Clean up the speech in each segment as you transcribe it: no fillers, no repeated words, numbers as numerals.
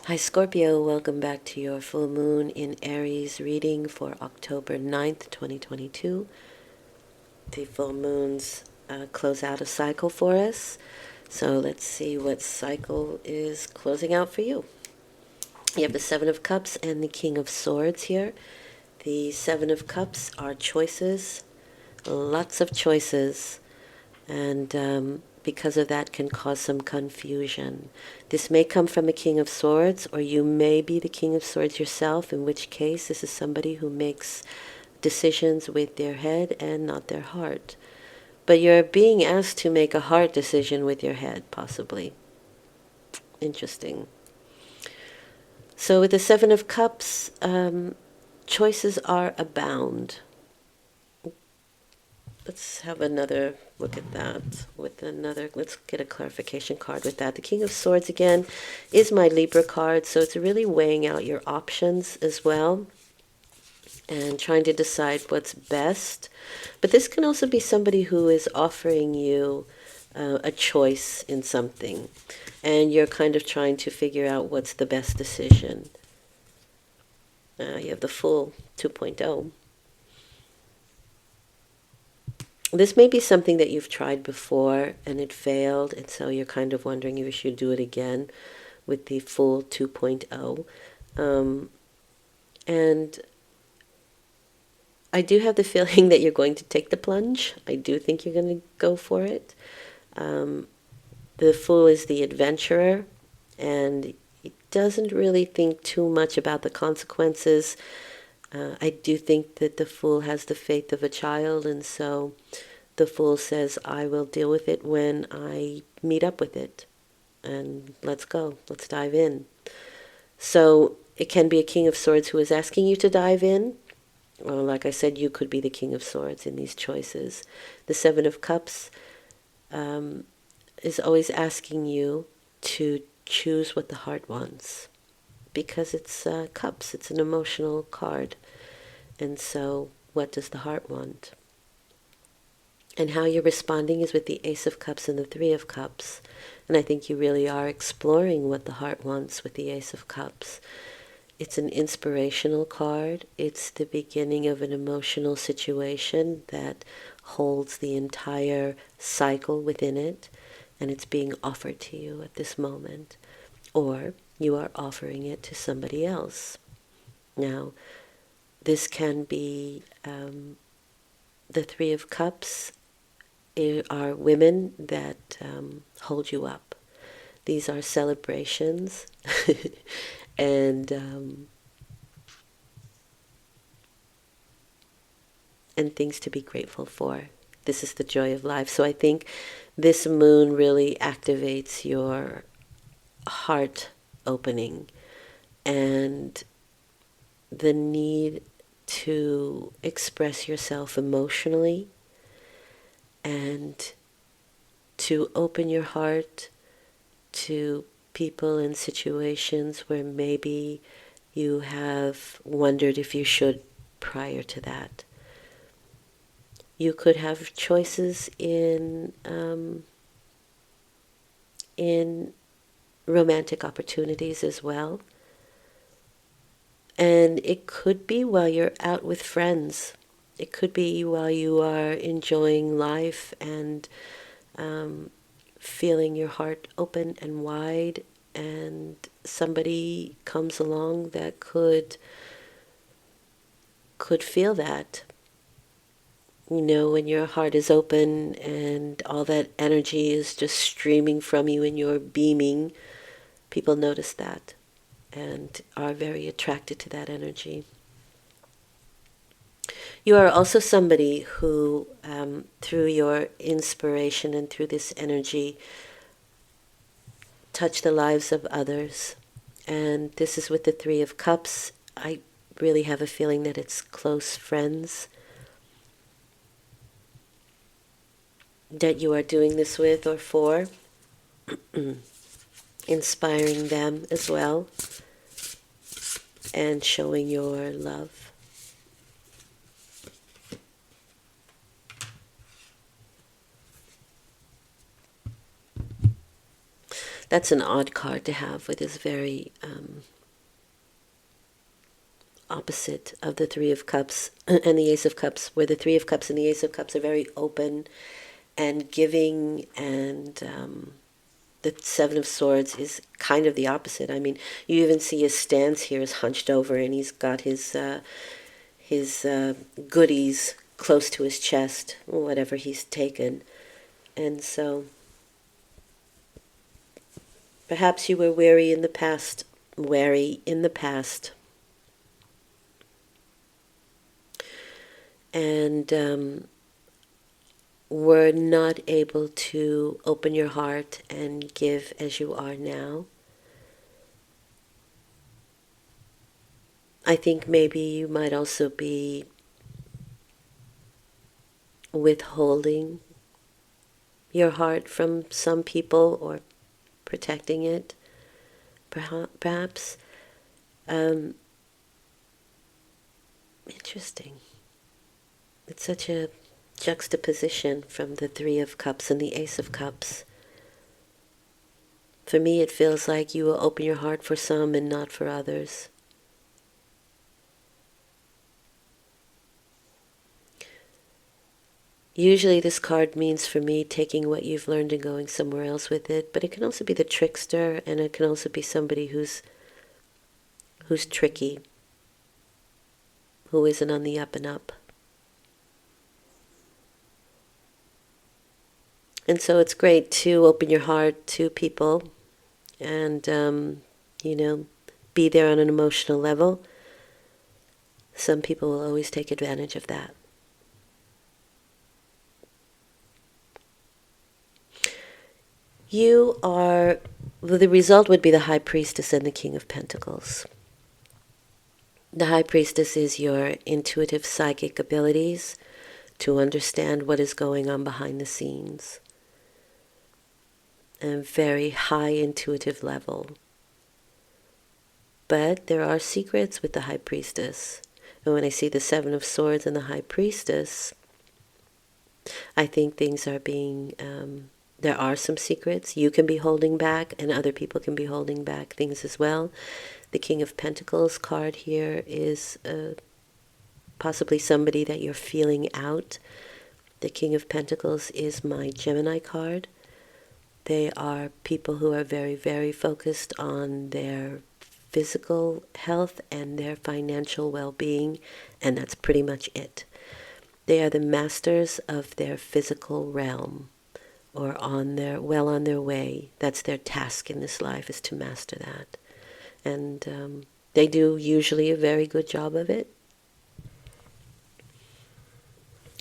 Hi Scorpio, welcome back to your full moon in Aries reading for October 9th, 2022. The full moons close out a cycle for us. So let's see what cycle is closing out for you. You have the Seven of Cups and the King of Swords here. The Seven of Cups are choices, lots of choices, and because of that can cause some confusion. This may come from a King of Swords, or you may be the King of Swords yourself, in which case this is somebody who makes decisions with their head and not their heart. But you're being asked to make a heart decision with your head, possibly. Interesting. So with the Seven of Cups, choices are abound. Let's have another look at that with another, let's get a clarification card with that. The King of Swords again is my Libra card, so it's really weighing out your options as well and trying to decide what's best. But this can also be somebody who is offering you a choice in something, and you're kind of trying to figure out what's the best decision. You have the Fool 2.0. This may be something that you've tried before and it failed, and so you're kind of wondering if you should do it again with the Fool 2.0. And I do have the feeling that you're going to take the plunge. I do think you're going to go for it. The Fool is the adventurer, and he doesn't really think too much about the consequences. I do think that the Fool has the faith of a child, and so the Fool says, I will deal with it when I meet up with it. And let's go. Let's dive in. So it can be a King of Swords who is asking you to dive in. Or like I said, you could be the King of Swords in these choices. The Seven of Cups is always asking you to choose what the heart wants. Because it's cups. It's an emotional card. And so what does the heart want? And how you're responding is with the Ace of Cups and the Three of Cups. And I think you really are exploring what the heart wants with the Ace of Cups. It's an inspirational card. It's the beginning of an emotional situation that holds the entire cycle within it. And it's being offered to you at this moment. Or you are offering it to somebody else. Now, this can be the Three of Cups are women that hold you up. These are celebrations and things to be grateful for. This is the joy of life. So I think this moon really activates your heart opening and the need to express yourself emotionally and to open your heart to people and situations where maybe you have wondered if you should prior to that. You could have choices in romantic opportunities as well. And it could be while you're out with friends. It could be while you are enjoying life and feeling your heart open and wide, and somebody comes along that could feel that. You know, when your heart is open and all that energy is just streaming from you and you're beaming, people notice that and are very attracted to that energy. You are also somebody who, through your inspiration and through this energy, touch the lives of others. And this is with the Three of Cups. I really have a feeling that it's close friends that you are doing this with or for, inspiring them as well and showing your love. That's an odd card to have with this very opposite of the Three of Cups and the Ace of Cups, where the Three of Cups and the Ace of Cups are very open and giving, and the Seven of Swords is kind of the opposite. I mean, you even see his stance here is hunched over, and he's got his goodies close to his chest, whatever he's taken. And so perhaps you were wary in the past, and were not able to open your heart and give as you are now. I think maybe you might also be withholding your heart from some people or protecting it, perhaps. Interesting. It's such a juxtaposition from the Three of Cups and the Ace of Cups. For me, it feels like you will open your heart for some and not for others. Usually this card means for me taking what you've learned and going somewhere else with it, but it can also be the trickster, and it can also be somebody who's tricky, who isn't on the up and up. And so it's great to open your heart to people and, be there on an emotional level. Some people will always take advantage of that. The result would be the High Priestess and the King of Pentacles. The High Priestess is your intuitive psychic abilities to understand what is going on behind the scenes. A very high intuitive level. But there are secrets with the High Priestess. And when I see the Seven of Swords and the High Priestess, I think things are being... there are some secrets you can be holding back, and other people can be holding back things as well. The King of Pentacles card here is possibly somebody that you're feeling out. The King of Pentacles is my Gemini card. They are people who are very, very focused on their physical health and their financial well-being, and that's pretty much it. They are the masters of their physical realm, or on their way. That's their task in this life, is to master that. And they do usually a very good job of it.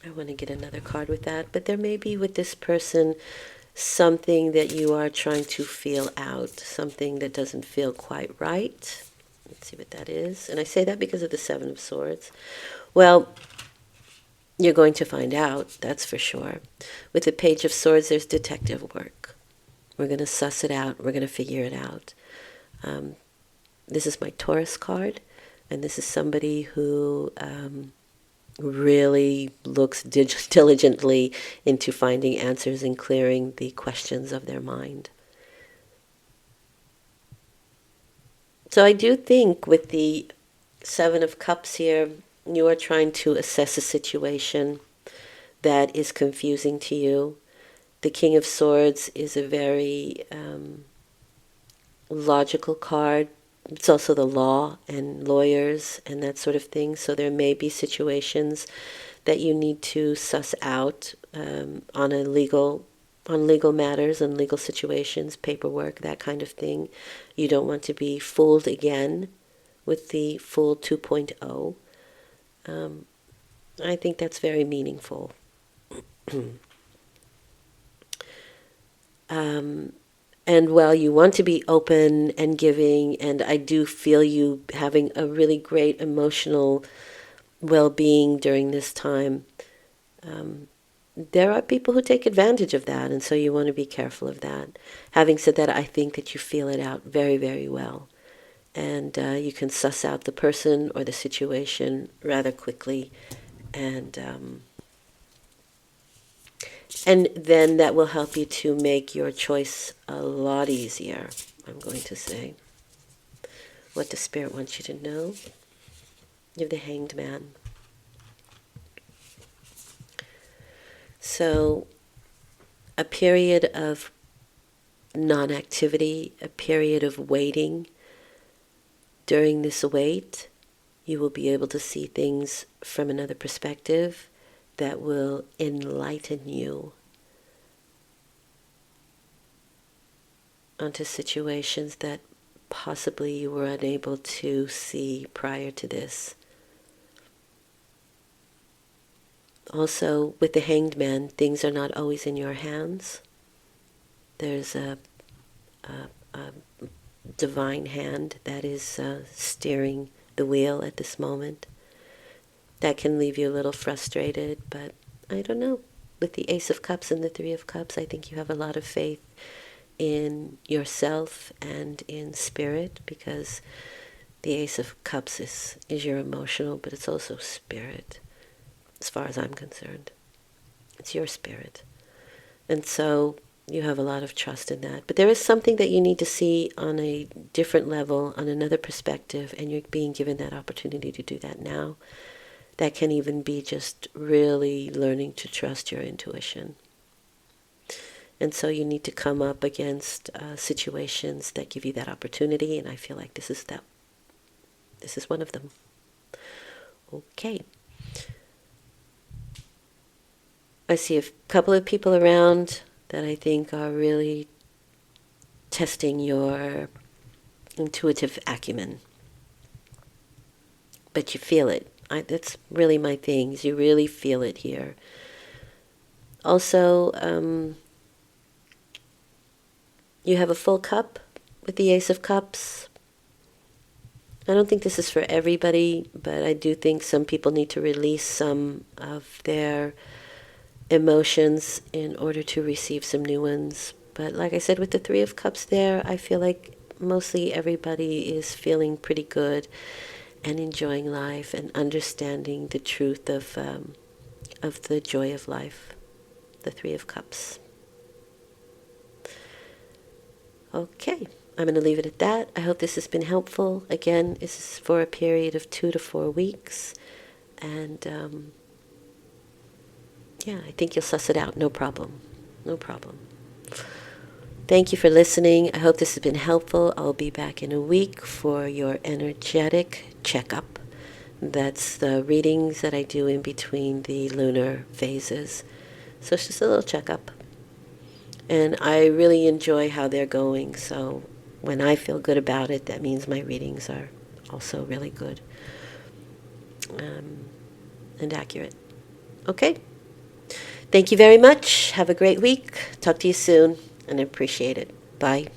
I want to get another card with that, but there may be with this person something that you are trying to feel out, something that doesn't feel quite right. Let's see what that is. And I say that because of the Seven of Swords. Well, you're going to find out, that's for sure. With the Page of Swords, there's detective work. We're going to suss it out. We're going to figure it out. This is my Taurus card, and this is somebody who really looks diligently into finding answers and clearing the questions of their mind. So I do think with the Seven of Cups here, you are trying to assess a situation that is confusing to you. The King of Swords is a very logical card. It's also the law and lawyers and that sort of thing. So there may be situations that you need to suss out on legal matters and legal situations, paperwork, that kind of thing. You don't want to be fooled again with the Fool 2.0. I think that's very meaningful. And while you want to be open and giving, and I do feel you having a really great emotional well-being during this time, there are people who take advantage of that, and so you want to be careful of that. Having said that, I think that you feel it out very, very well. And you can suss out the person or the situation rather quickly, and And then that will help you to make your choice a lot easier, I'm going to say. What the Spirit wants you to know. You have the Hanged Man. So, a period of non-activity, a period of waiting. During this wait, you will be able to see things from another perspective that will enlighten you onto situations that possibly you were unable to see prior to this. Also, with the Hanged Man, things are not always in your hands. There's a divine hand that is steering the wheel at this moment. That can leave you a little frustrated, but I don't know. With the Ace of Cups and the Three of Cups, I think you have a lot of faith in yourself and in spirit, because the Ace of Cups is your emotional, but it's also spirit, as far as I'm concerned. It's your spirit. And so you have a lot of trust in that. But there is something that you need to see on a different level, on another perspective, and you're being given that opportunity to do that now. That can even be just really learning to trust your intuition. And so you need to come up against situations that give you that opportunity, and I feel like this is one of them. Okay. I see a couple of people around that I think are really testing your intuitive acumen. But you feel it. That's really my thing, is you really feel it here. Also, you have a full cup with the Ace of Cups. I don't think this is for everybody, but I do think some people need to release some of their emotions in order to receive some new ones. But like I said, with the Three of Cups there, I feel like mostly everybody is feeling pretty good and enjoying life and understanding the truth of the joy of life. The Three of Cups. Okay, I'm going to leave it at that. I hope this has been helpful. Again, this is for a period of 2 to 4 weeks. And yeah, I think you'll suss it out. No problem. No problem. Thank you for listening. I hope this has been helpful. I'll be back in a week for your energetic checkup. That's the readings that I do in between the lunar phases. So it's just a little checkup. And I really enjoy how they're going. So when I feel good about it, that means my readings are also really good and accurate. Okay? Thank you very much. Have a great week. Talk to you soon, and I appreciate it. Bye.